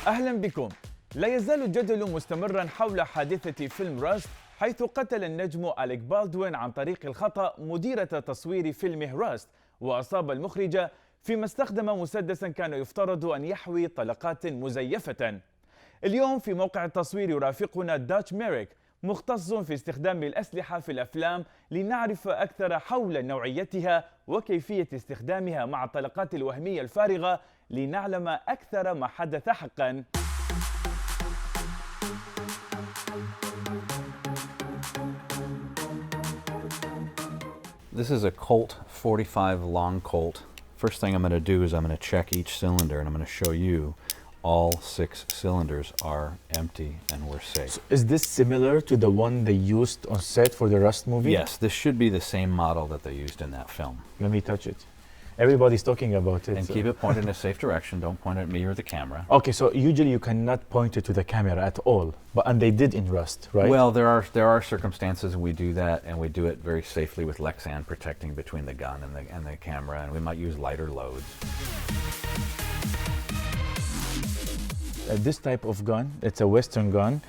أهلا بكم. لا يزال الجدل مستمرا حول حادثة فيلم راست، حيث قتل النجم أليك بالدوين عن طريق الخطأ مديرة تصوير فيلمه راست، وأصاب المخرجة فيما استخدم مسدسا كان يفترض أن يحوي طلقات مزيفة. اليوم في موقع التصوير يرافقنا داتش ميريك، مختص في استخدام الأسلحة في الأفلام، لنعرف أكثر حول نوعيتها وكيفية استخدامها مع الطلقات الوهمية الفارغة، لنعلم أكثر ما حدث حقا. This is a Colt 45 long Colt. First thing I'm going to do is I'm going to check each cylinder, and I'm going to show you all 6 cylinders are empty and we're safe. So is this similar to the one they used on set for the Rust movie? Yes, this should be the same model that they used in that film. Let me touch it. Everybody's talking about it. And keep it pointed in a safe direction. Don't point at me or the camera. Okay, so usually you cannot point it to the camera at all, and they did in Rust, right? Well, there are circumstances we do that, and we do it very safely with Lexan protecting between the gun and the camera, and we might use lighter loads. This type of gun, it's a Western gun.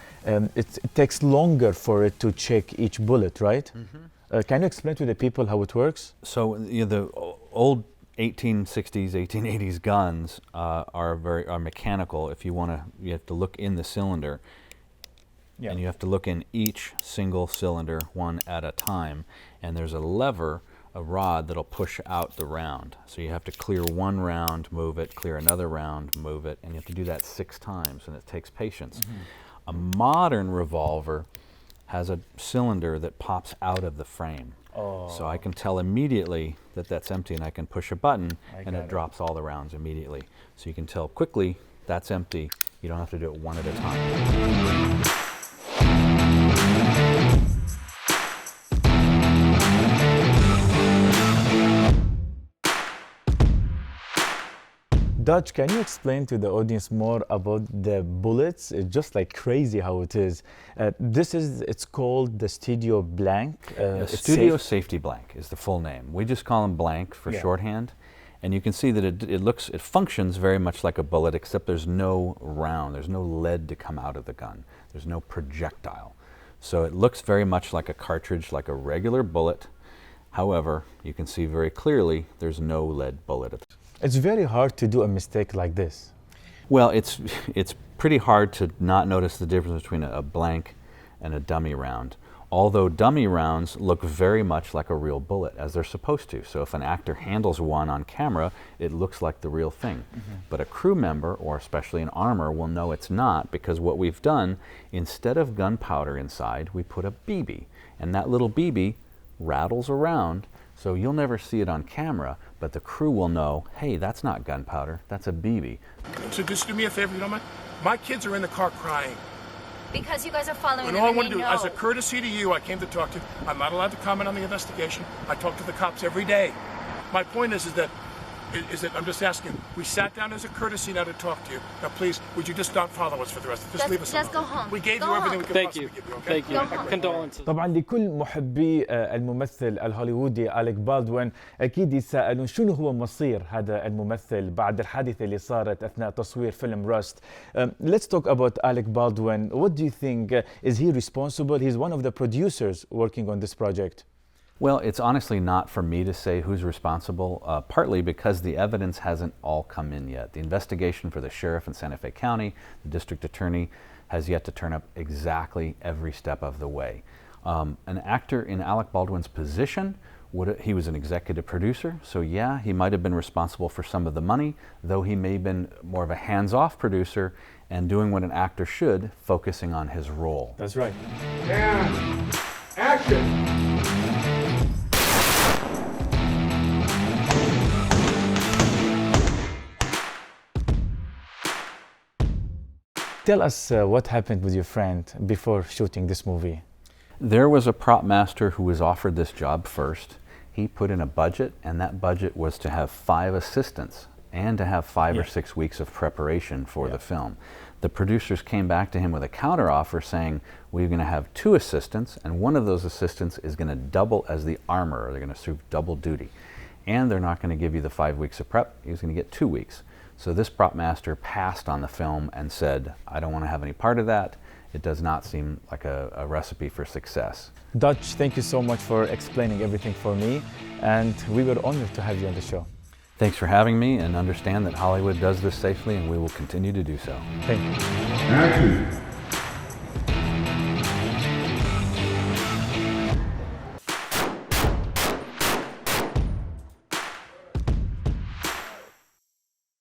It takes longer for it to check each bullet, right? Mm-hmm. Can you explain to the people how it works? So the old 1860s, 1880s guns are mechanical. If you have to look in the cylinder, and you have to look in each single cylinder one at a time. And there's a lever, a rod that'll push out the round. So you have to clear one round, move it, clear another round, move it, and you have to do that 6 times, and it takes patience. Mm-hmm. A modern revolver has a cylinder that pops out of the frame. Oh. So I can tell immediately that that's empty, and I can push a button and it drops all the rounds immediately. So you can tell quickly that's empty. You don't have to do it one at a time. Dutch, can you explain to the audience more about the bullets? It's just like crazy how it is. It's called the Studio Blank. Studio Safety Blank is the full name. We just call them blank for shorthand. And you can see that it functions very much like a bullet, except there's no round, there's no lead to come out of the gun. There's no projectile. So it looks very much like a cartridge, like a regular bullet. However, you can see very clearly there's no lead bullet. It's very hard to do a mistake like this. Well, it's pretty hard to not notice the difference between a blank and a dummy round. Although dummy rounds look very much like a real bullet, as they're supposed to. So if an actor handles one on camera, it looks like the real thing. Mm-hmm. But a crew member, or especially an armor, will know it's not, because what we've done, instead of gunpowder inside, we put a BB. And that little BB rattles around, so you'll never see it on camera, but the crew will know, hey, that's not gunpowder, that's a BB. So just do me a favor, you don't mind? My kids are in the car crying. Because you guys are following them, and all I want to do, as a courtesy to you, I came to talk to you. I'm not allowed to comment on the investigation. I talk to the cops every day. My point is that I'm just asking, we sat down as a courtesy now to talk to you. Now please, would you just not follow us for the rest of it? Just leave us alone. Just go home. We gave you everything we could possibly give you, okay? Thank you. Condolences. طبعا لكل محبي الممثل الهوليوودي أليك بالدوين أكيد يتساءلون شنو هو مصير هذا الممثل بعد الحادثة اللي صارت أثناء تصوير فيلم راست. Let's talk about Alec Baldwin. What do you think? Is he responsible? He's one of the producers working on this project. Well, it's honestly not for me to say who's responsible, partly because the evidence hasn't all come in yet. The investigation for the sheriff in Santa Fe County, the district attorney, has yet to turn up exactly every step of the way. An actor in Alec Baldwin's position, he was an executive producer, so yeah, he might have been responsible for some of the money, though he may have been more of a hands-off producer and doing what an actor should, focusing on his role. That's right. And action! Tell us what happened with your friend before shooting this movie. There was a prop master who was offered this job first. He put in a budget, and that budget was to have 5 assistants and to have 5 or 6 weeks of preparation for the film. The producers came back to him with a counteroffer saying, we're going to have 2 assistants, and one of those assistants is going to double as the armorer. They're going to serve double duty. And they're not going to give you the 5 weeks of prep. He's going to get 2 weeks. So this prop master passed on the film and said, I don't want to have any part of that. It does not seem like a recipe for success. Dutch, thank you so much for explaining everything for me, and we were honored to have you on the show. Thanks for having me, and understand that Hollywood does this safely, and we will continue to do so. Thank you. Action.